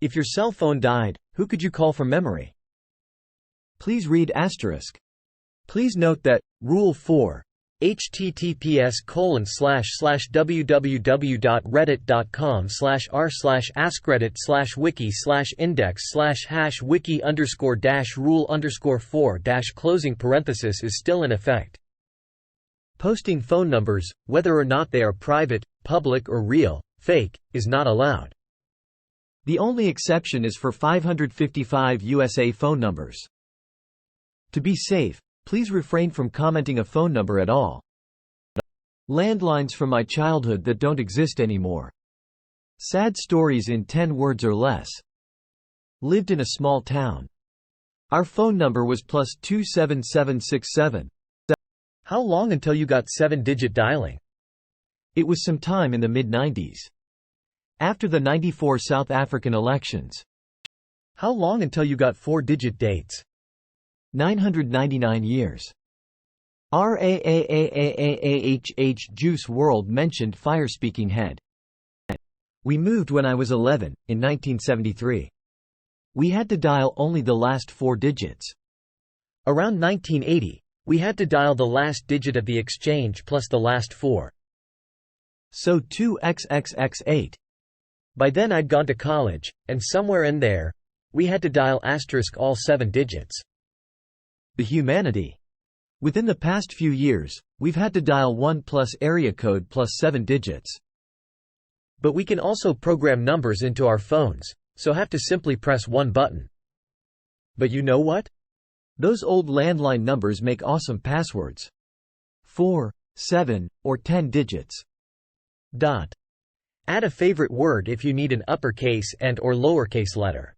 If your cell phone died, who could you call from memory? Please read asterisk. Please note that, Rule 4, https://www.reddit.com/r/askreddit/wiki/index/hash wiki_rule_4- closing parenthesis is still in effect. Posting phone numbers, whether or not they are private, public or real, fake, is not allowed. The only exception is for 555 USA phone numbers. To be safe, please refrain from commenting a phone number at all. Landlines from my childhood that don't exist anymore. Sad stories in 10 words or less. Lived in a small town. Our phone number was +27767. How long until you got 7-digit dialing? It was some time in the mid-90s. After the '94 South African elections. How long until you got 4-digit dates? 999 years. RAAAAAHH Juice WRLD mentioned fire-speaking head. We moved when I was 11, in 1973. We had to dial only the last 4 digits. Around 1980, we had to dial the last digit of the exchange plus the last 4. So 2XXX8. By then I'd gone to college, and somewhere in there, we had to dial asterisk all 7 digits. The humanity. Within the past few years, we've had to dial 1 plus area code plus 7 digits. But we can also program numbers into our phones, so have to simply press one button. But you know what? Those old landline numbers make awesome passwords. 4, 7, or 10 digits. Add a favorite word if you need an uppercase and/or lowercase letter.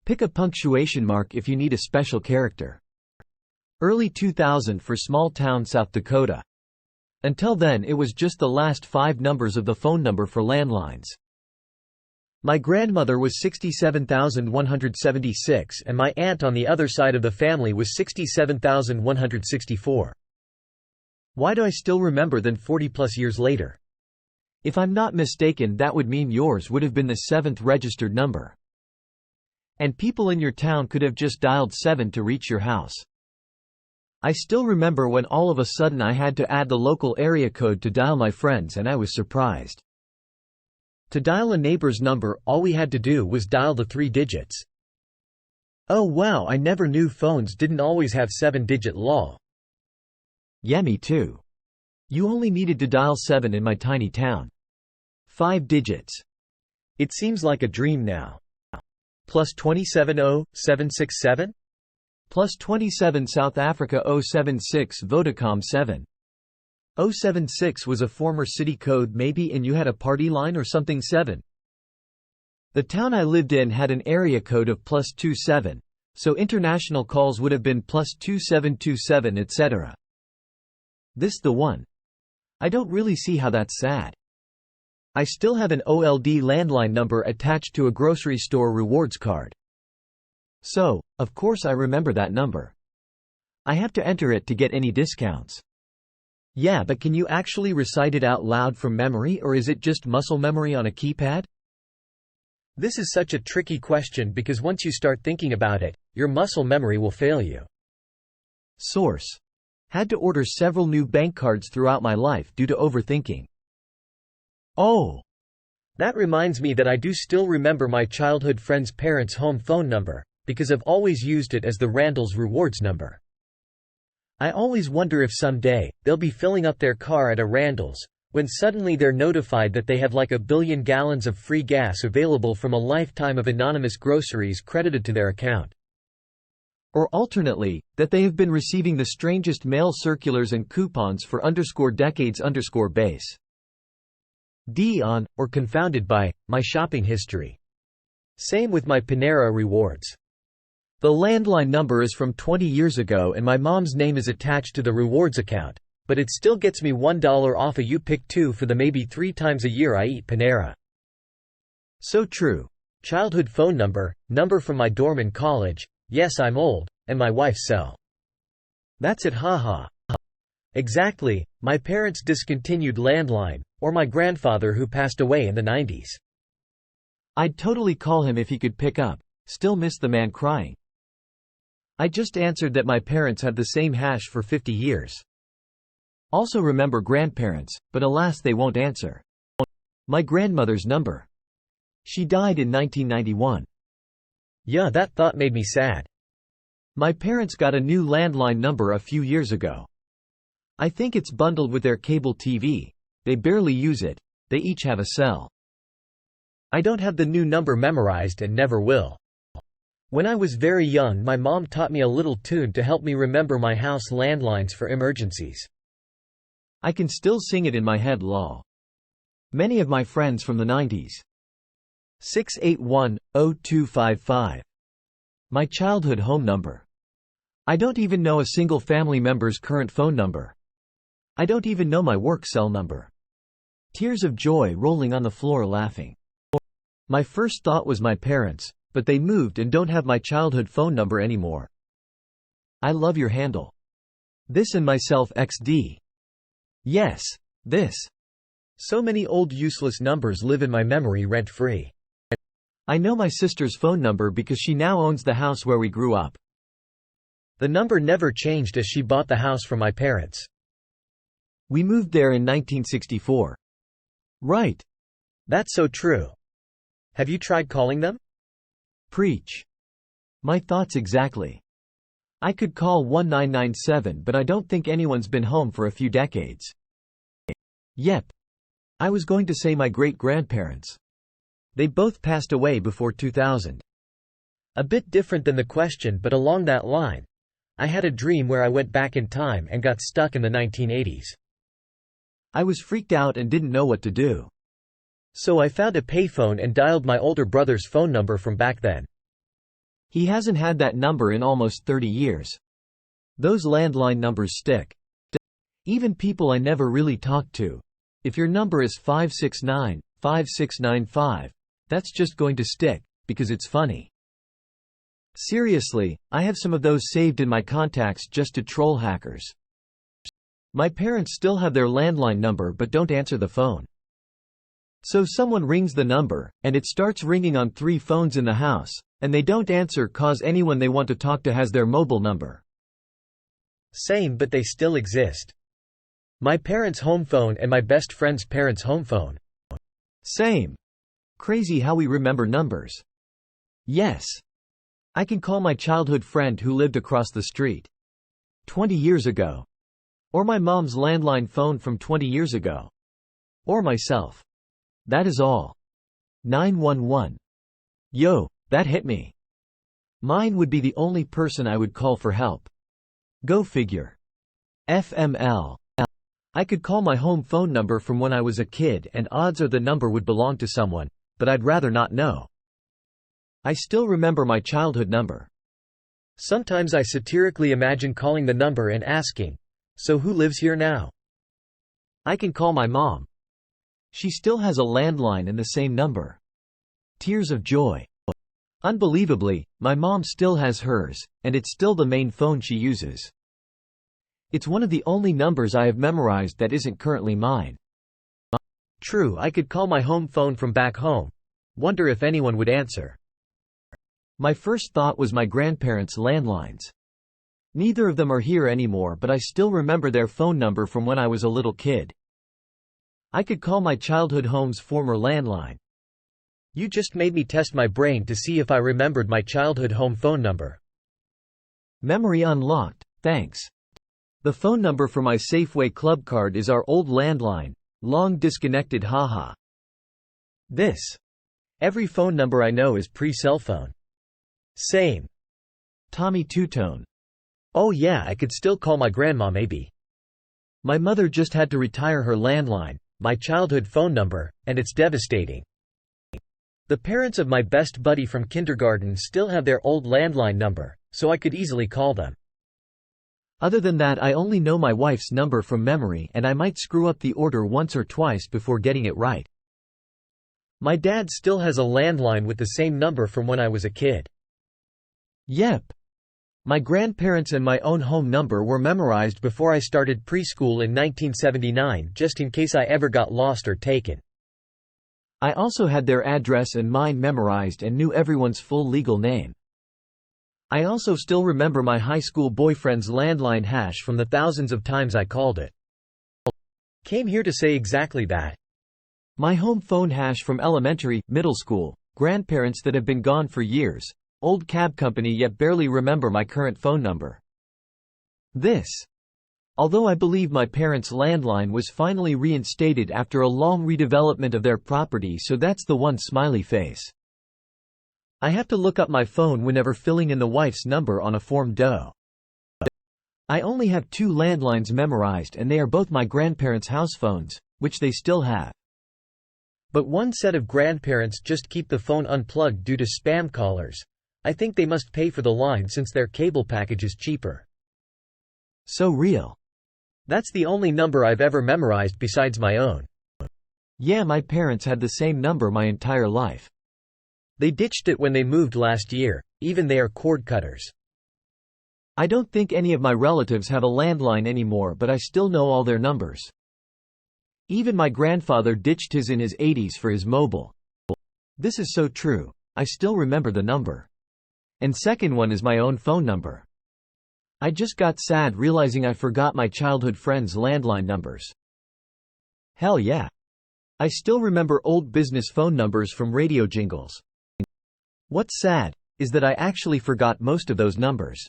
Pick a punctuation mark if you need a special character. Early 2000 for small town South Dakota. Until then it was just the last 5 numbers of the phone number for landlines. My grandmother was 67,176 and my aunt on the other side of the family was 67,164. Why do I still remember them 40+ years later? If I'm not mistaken, that would mean yours would have been the 7th registered number. And people in your town could have just dialed 7 to reach your house. I still remember when all of a sudden I had to add the local area code to dial my friends and I was surprised. To dial a neighbor's number, all we had to do was dial the 3 digits. Oh wow, I never knew phones didn't always have 7-digit law. Yeah, me too. You only needed to dial 7 in my tiny town. 5 digits. It seems like a dream now. +27 0767? +27 South Africa 076 Vodacom 7. 076 was a former city code maybe, and you had a party line or something 7. The town I lived in had an area code of +27, so international calls would have been +2727 etc. This the one. I don't really see how that's sad. I still have an OLD landline number attached to a grocery store rewards card. So, of course I remember that number. I have to enter it to get any discounts. Yeah, but can you actually recite it out loud from memory, or is it just muscle memory on a keypad? This is such a tricky question because once you start thinking about it, your muscle memory will fail you. Source. Had to order several new bank cards throughout my life due to overthinking. Oh! That reminds me that I do still remember my childhood friend's parents' home phone number, because I've always used it as the Randall's rewards number. I always wonder if someday, they'll be filling up their car at a Randall's, when suddenly they're notified that they have like 1 billion gallons of free gas available from a lifetime of anonymous groceries credited to their account. Or alternately, that they have been receiving the strangest mail circulars and coupons for _decades_base. On, or confounded by, my shopping history. Same with my Panera rewards. The landline number is from 20 years ago and my mom's name is attached to the rewards account, but it still gets me $1 off a You Pick 2 for the maybe 3 times a year I eat Panera. So true. Childhood phone number from my dorm in college, yes I'm old, and my wife's cell. That's it, haha. Exactly, my parents' discontinued landline, or my grandfather who passed away in the 90s. I'd totally call him if he could pick up. Still miss the man crying. I just answered that my parents had the same hash for 50 years. Also remember grandparents, but alas they won't answer. My grandmother's number. She died in 1991. Yeah, that thought made me sad. My parents got a new landline number a few years ago. I think it's bundled with their cable TV. They barely use it. They each have a cell. I don't have the new number memorized and never will. When I was very young, my mom taught me a little tune to help me remember my house landlines for emergencies. I can still sing it in my head lol. Many of my friends from the 90s. 681-0255. My childhood home number. I don't even know a single family member's current phone number. I don't even know my work cell number. Tears of joy rolling on the floor laughing. My first thought was my parents, but they moved and don't have my childhood phone number anymore. I love your handle. This and myself XD. Yes, this. So many old useless numbers live in my memory rent-free. I know my sister's phone number because she now owns the house where we grew up. The number never changed as she bought the house from my parents. We moved there in 1964. Right. That's so true. Have you tried calling them? Preach. My thoughts exactly. I could call 1997, but I don't think anyone's been home for a few decades. Yep. I was going to say my great-grandparents. They both passed away before 2000. A bit different than the question, but along that line. I had a dream where I went back in time and got stuck in the 1980s. I was freaked out and didn't know what to do. So I found a payphone and dialed my older brother's phone number from back then. He hasn't had that number in almost 30 years. Those landline numbers stick. Even people I never really talked to. If your number is 569-5695, that's just going to stick, because it's funny. Seriously, I have some of those saved in my contacts just to troll hackers. My parents still have their landline number but don't answer the phone. So someone rings the number, and it starts ringing on 3 phones in the house, and they don't answer cause anyone they want to talk to has their mobile number. Same, but they still exist. My parents' home phone and my best friend's parents' home phone. Same. Crazy how we remember numbers. Yes. I can call my childhood friend who lived across the street 20 years ago. Or my mom's landline phone from 20 years ago. Or myself. That is all. 911. Yo, that hit me. Mine would be the only person I would call for help. Go figure. FML. I could call my home phone number from when I was a kid and odds are the number would belong to someone, but I'd rather not know. I still remember my childhood number. Sometimes I satirically imagine calling the number and asking, "So who lives here now?" I can call my mom. She still has a landline and the same number. Tears of joy. Unbelievably, my mom still has hers, and it's still the main phone she uses. It's one of the only numbers I have memorized that isn't currently mine. True, I could call my home phone from back home. Wonder if anyone would answer. My first thought was my grandparents' landlines. Neither of them are here anymore, but I still remember their phone number from when I was a little kid. I could call my childhood home's former landline. You just made me test my brain to see if I remembered my childhood home phone number. Memory unlocked, thanks. The phone number for my Safeway Club card is our old landline, long disconnected haha. This. Every phone number I know is pre-cell phone. Same. Tommy Two-Tone. Oh yeah, I could still call my grandma maybe. My mother just had to retire her landline, my childhood phone number, and it's devastating. The parents of my best buddy from kindergarten still have their old landline number, so I could easily call them. Other than that, I only know my wife's number from memory and I might screw up the order once or twice before getting it right. My dad still has a landline with the same number from when I was a kid. Yep. My grandparents and my own home number were memorized before I started preschool in 1979 just in case I ever got lost or taken. I also had their address and mine memorized and knew everyone's full legal name. I also still remember my high school boyfriend's landline hash from the thousands of times I called it. Came here to say exactly that. My home phone hash from elementary, middle school, grandparents that have been gone for years, old cab company yet barely remember my current phone number. This. Although I believe my parents' landline was finally reinstated after a long redevelopment of their property, so that's the one smiley face. I have to look up my phone whenever filling in the wife's number on a Form DO. I only have 2 landlines memorized and they are both my grandparents' house phones, which they still have. But one set of grandparents just keep the phone unplugged due to spam callers. I think they must pay for the line since their cable package is cheaper. So real. That's the only number I've ever memorized besides my own. Yeah, my parents had the same number my entire life. They ditched it when they moved last year, even they are cord cutters. I don't think any of my relatives have a landline anymore, but I still know all their numbers. Even my grandfather ditched his in his 80s for his mobile. This is so true. I still remember the number. And second one is my own phone number. I just got sad realizing I forgot my childhood friends' landline numbers. Hell yeah. I still remember old business phone numbers from radio jingles. What's sad is that I actually forgot most of those numbers.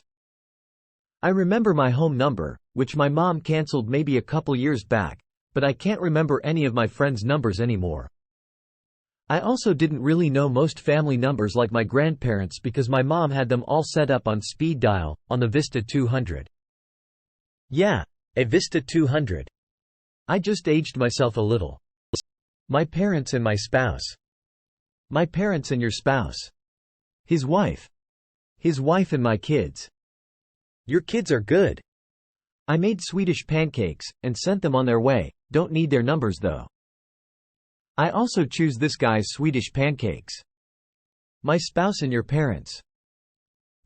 I remember my home number, which my mom canceled maybe a couple years back, but I can't remember any of my friends' numbers anymore. I also didn't really know most family numbers like my grandparents because my mom had them all set up on speed dial, on the Vista 200. Yeah, a Vista 200. I just aged myself a little. My parents and my spouse. My parents and your spouse. His wife. His wife and my kids. Your kids are good. I made Swedish pancakes, and sent them on their way, don't need their numbers though. I also choose this guy's Swedish pancakes. My spouse and your parents.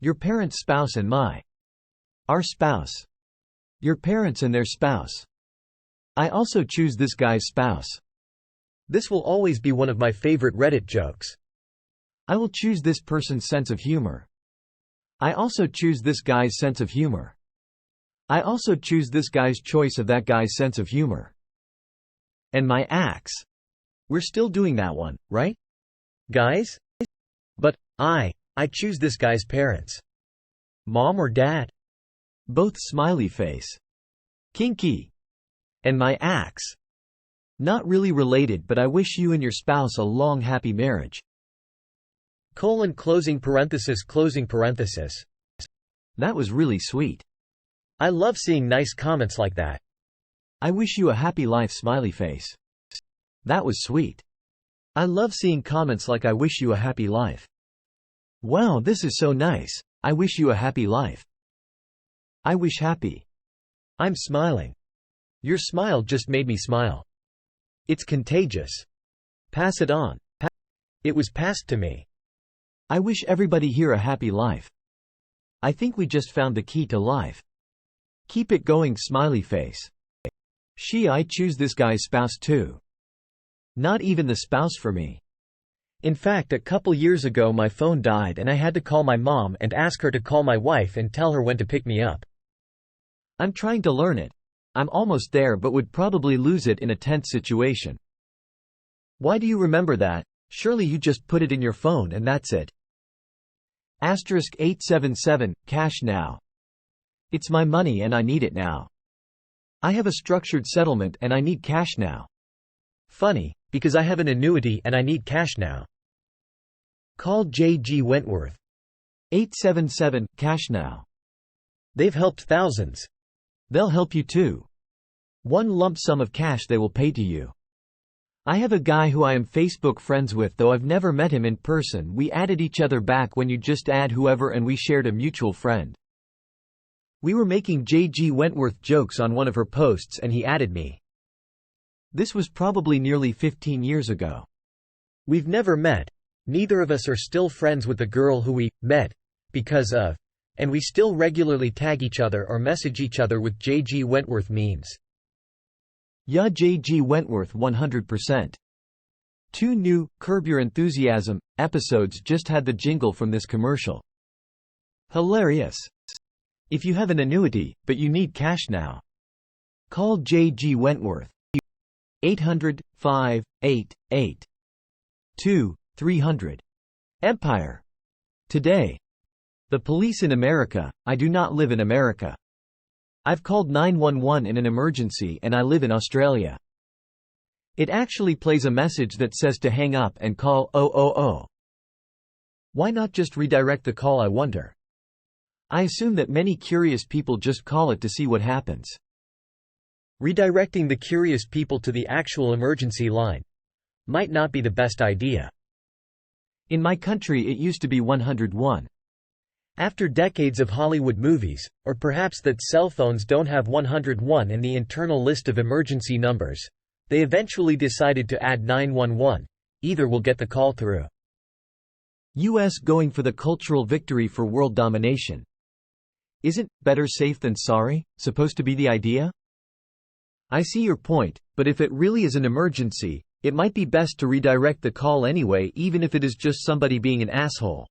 Your parents' spouse and our spouse. Your parents and their spouse. I also choose this guy's spouse. This will always be one of my favorite Reddit jokes. I will choose this person's sense of humor. I also choose this guy's sense of humor. I also choose this guy's choice of that guy's sense of humor. And my axe. We're still doing that one, right? Guys? But, I choose this guy's parents. Mom or dad? Both smiley face. Kinky. And my axe. Not really related, but I wish you and your spouse a long happy marriage. Closing parenthesis. That was really sweet. I love seeing nice comments like that. I wish you a happy life smiley face. That was sweet. I love seeing comments like I wish you a happy life. Wow, this is so nice. I wish you a happy life. I wish happy. I'm smiling. Your smile just made me smile. It's contagious. Pass it on. It was passed to me. I wish everybody here a happy life. I think we just found the key to life. Keep it going smiley face. I choose this guy's spouse too. Not even the spouse for me. In fact, a couple years ago my phone died and I had to call my mom and ask her to call my wife and tell her when to pick me up. I'm trying to learn it. I'm almost there but would probably lose it in a tense situation. Why do you remember that? Surely you just put it in your phone and that's it. Asterisk 877, cash now. It's my money and I need it now. I have a structured settlement and I need cash now. Funny, because I have an annuity and I need cash now. Call J.G. Wentworth. 877, cash now. They've helped thousands. They'll help you too. One lump sum of cash they will pay to you. I have a guy who I am Facebook friends with, though I've never met him in person. We added each other back when you just add whoever, and we shared a mutual friend. We were making J.G. Wentworth jokes on one of her posts and he added me. This was probably nearly 15 years ago. We've never met. Neither of us are still friends with the girl who we met because of, and we still regularly tag each other or message each other with J.G. Wentworth memes. Yeah, J.G. Wentworth 100%. Two new Curb Your Enthusiasm episodes just had the jingle from this commercial. Hilarious. If you have an annuity, but you need cash now, call J.G. Wentworth. 800-588-2300. Empire. Today. The police in America. I do not live in America. I've called 911 in an emergency and I live in Australia. It actually plays a message that says to hang up and call 000. Why not just redirect the call, I wonder? I assume that many curious people just call it to see what happens. Redirecting the curious people to the actual emergency line might not be the best idea. In my country it used to be 101. After decades of Hollywood movies, or perhaps that cell phones don't have 101 in the internal list of emergency numbers, they eventually decided to add 911. Either will get the call through. US going for the cultural victory for world domination. Isn't better safe than sorry supposed to be the idea? I see your point, but if it really is an emergency, it might be best to redirect the call anyway, even if it is just somebody being an asshole.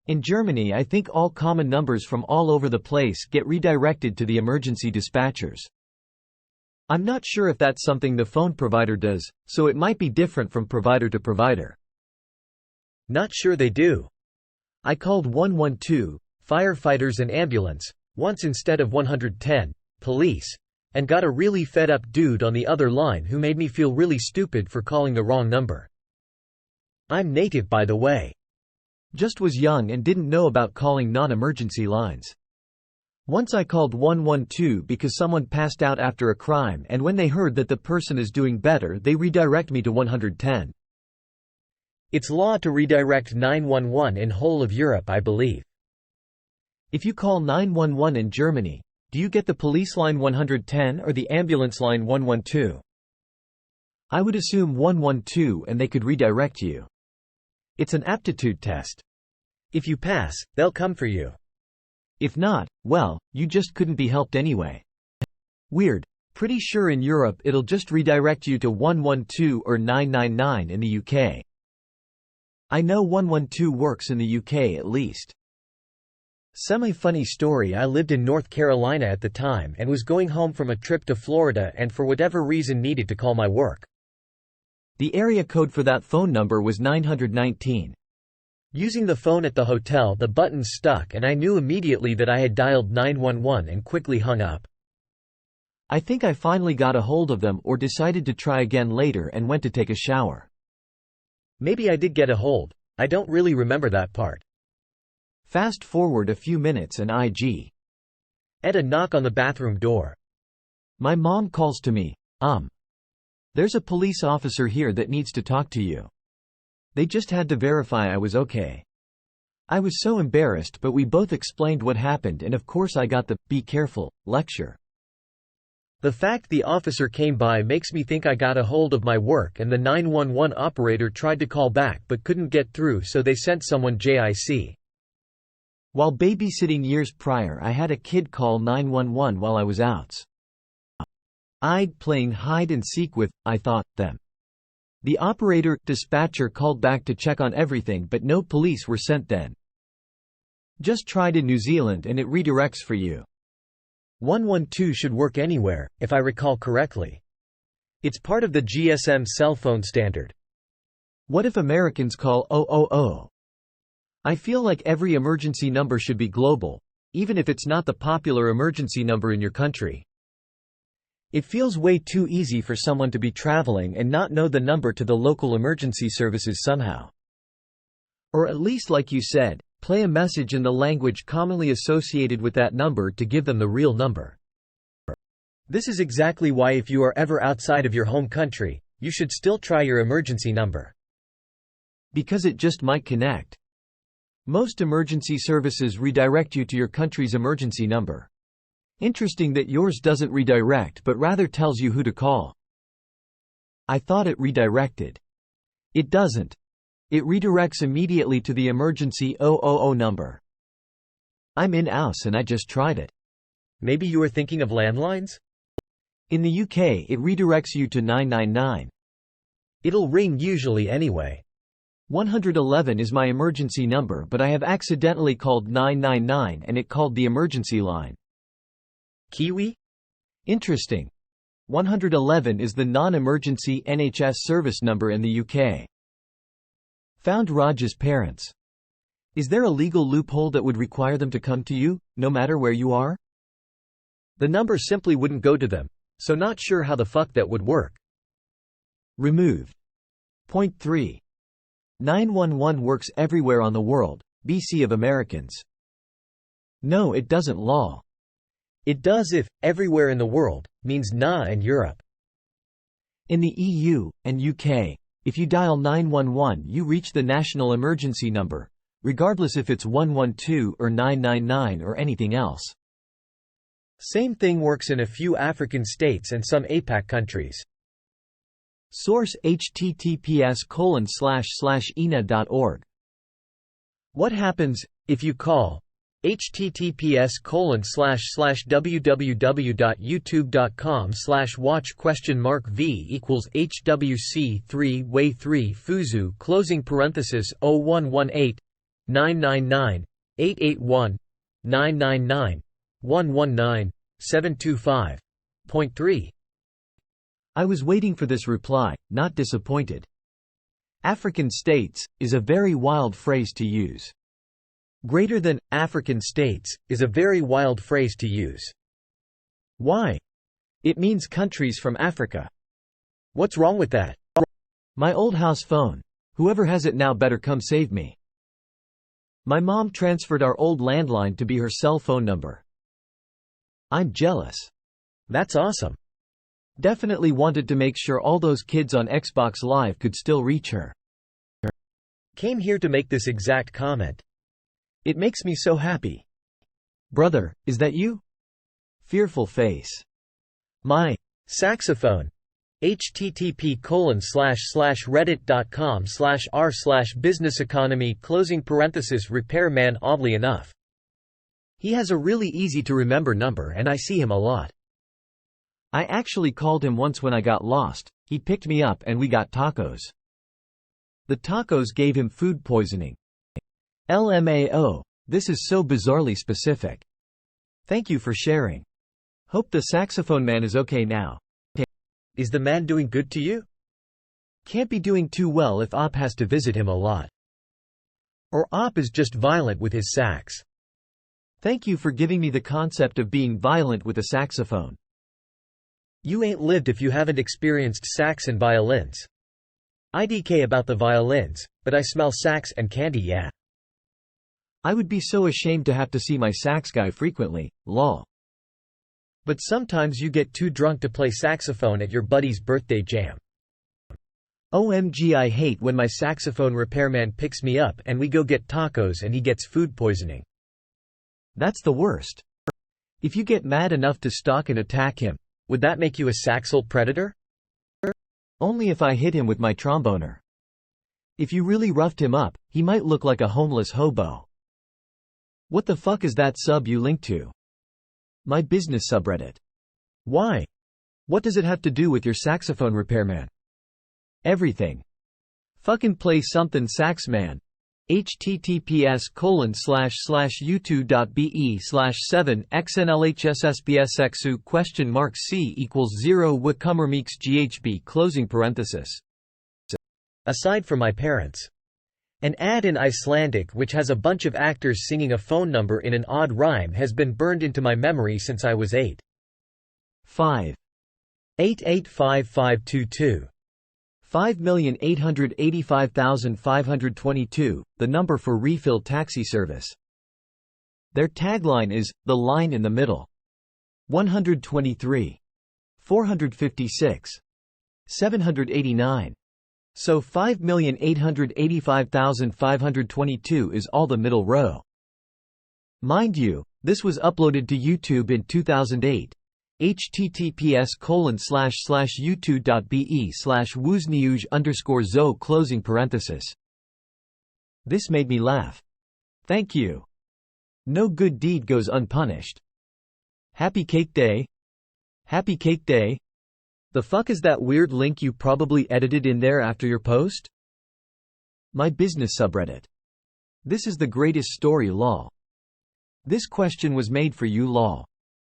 In Germany, I think all common numbers from all over the place get redirected to the emergency dispatchers. I'm not sure if that's something the phone provider does, so it might be different from provider to provider. Not sure they do. I called 112, firefighters and ambulance, once instead of 110, police, and got a really fed-up dude on the other line who made me feel really stupid for calling the wrong number. I'm native, by the way. Just was young and didn't know about calling non-emergency lines. Once I called 112 because someone passed out after a crime, and when they heard that the person is doing better, they redirect me to 110. It's law to redirect 911 in whole of Europe, I believe. If you call 911 in Germany, do you get the police line 110 or the ambulance line 112? I would assume 112 and they could redirect you. It's an aptitude test. If you pass, they'll come for you. If not, well, you just couldn't be helped anyway. Weird. Pretty sure in Europe it'll just redirect you to 112 or 999 in the UK. I know 112 works in the UK at least. Semi-funny story: I lived in North Carolina at the time and was going home from a trip to Florida and for whatever reason needed to call my work. The area code for that phone number was 919. Using the phone at the hotel, the button stuck and I knew immediately that I had dialed 911 and quickly hung up. I think I finally got a hold of them or decided to try again later and went to take a shower. Maybe I did get a hold. I don't really remember that part. Fast forward a few minutes and I.G. Ed a knock on the bathroom door. My mom calls to me, there's a police officer here that needs to talk to you. They just had to verify I was okay. I was so embarrassed, but we both explained what happened and of course I got the "be careful" lecture. The fact the officer came by makes me think I got a hold of my work and the 911 operator tried to call back but couldn't get through, so they sent someone JIC. While babysitting years prior, I had a kid call 911 while I was outside playing hide and seek with, I thought, them. The dispatcher called back to check on everything, but no police were sent then. Just tried in New Zealand and it redirects for you. 112 should work anywhere, if I recall correctly. It's part of the GSM cell phone standard. What if Americans call 000? I feel like every emergency number should be global, even if it's not the popular emergency number in your country. It feels way too easy for someone to be traveling and not know the number to the local emergency services somehow. Or at least, like you said, play a message in the language commonly associated with that number to give them the real number. This is exactly why if you are ever outside of your home country, you should still try your emergency number. Because it just might connect. Most emergency services redirect you to your country's emergency number. Interesting that yours doesn't redirect but rather tells you who to call. I thought it redirected. It doesn't. It redirects immediately to the emergency 000 number. I'm in Aus and I just tried it. Maybe you were thinking of landlines? In the UK it redirects you to 999. It'll ring usually anyway. 111 is my emergency number, but I have accidentally called 999 and it called the emergency line. Kiwi? Interesting. 111 is the non-emergency NHS service number in the UK. Found Raj's parents. Is there a legal loophole that would require them to come to you, no matter where you are? The number simply wouldn't go to them, so not sure how the fuck that would work. Removed. Point 3. 911 works everywhere on the world, BC of Americans. No, it doesn't. Law. It does if everywhere in the world means nah and Europe. In the EU and UK, if you dial 911, you reach the national emergency number, regardless if it's 112 or 999 or anything else. Same thing works in a few African states and some APAC countries. Source: https://ina.org. What happens if you call https://www.youtube.com/watch?v HWC 3 3 Fuzu (0118 999 881 999 119 725.3. I was waiting for this reply, not disappointed. African states is a very wild phrase to use. Greater than African states is a very wild phrase to use. Why? It means countries from Africa. What's wrong with that? My old house phone. Whoever has it now better come save me. My mom transferred our old landline to be her cell phone number. I'm jealous. That's awesome. Definitely wanted to make sure all those kids on Xbox Live could still reach her. Came here to make this exact comment. It makes me so happy. Brother, is that you? Fearful face. My saxophone. http://reddit.com/r/businesseconomy (repairman). Oddly enough, he has a really easy to remember number and I see him a lot. I actually called him once when I got lost. He picked me up and we got tacos. The tacos gave him food poisoning. LMAO. This is so bizarrely specific. Thank you for sharing. Hope the saxophone man is okay now. Is the man doing good to you? Can't be doing too well if Op has to visit him a lot. Or Op is just violent with his sax. Thank you for giving me the concept of being violent with a saxophone. You ain't lived if you haven't experienced sax and violins. IDK about the violins, but I smell sax and candy, yeah. I would be so ashamed to have to see my sax guy frequently, lol. But sometimes you get too drunk to play saxophone at your buddy's birthday jam. OMG, I hate when my saxophone repairman picks me up and we go get tacos and he gets food poisoning. That's the worst. If you get mad enough to stalk and attack him, would that make you a saxal predator? Only if I hit him with my tromboner. If you really roughed him up, he might look like a homeless hobo. What the fuck is that sub you linked to? My business subreddit. Why? What does it have to do with your saxophone repairman? Everything. Fucking play something, sax man. https://youtube.be/7xnlhsspsxu?C=0 Aside from my parents. An ad in Icelandic which has a bunch of actors singing a phone number in an odd rhyme has been burned into my memory since I was 8. 5. 885522. 5,885,522, the number for refill taxi service. Their tagline is, "The line in the middle." 123. 456. 789. So 5,885,522 is all the middle row. Mind you, this was uploaded to YouTube in 2008. https://youtube.be/wuzniuj_zo. This made me laugh. Thank you. No good deed goes unpunished. Happy Cake Day. Happy Cake Day. The fuck is that weird link you probably edited in there after your post? My business subreddit. This is the greatest story law. This question was made for you law.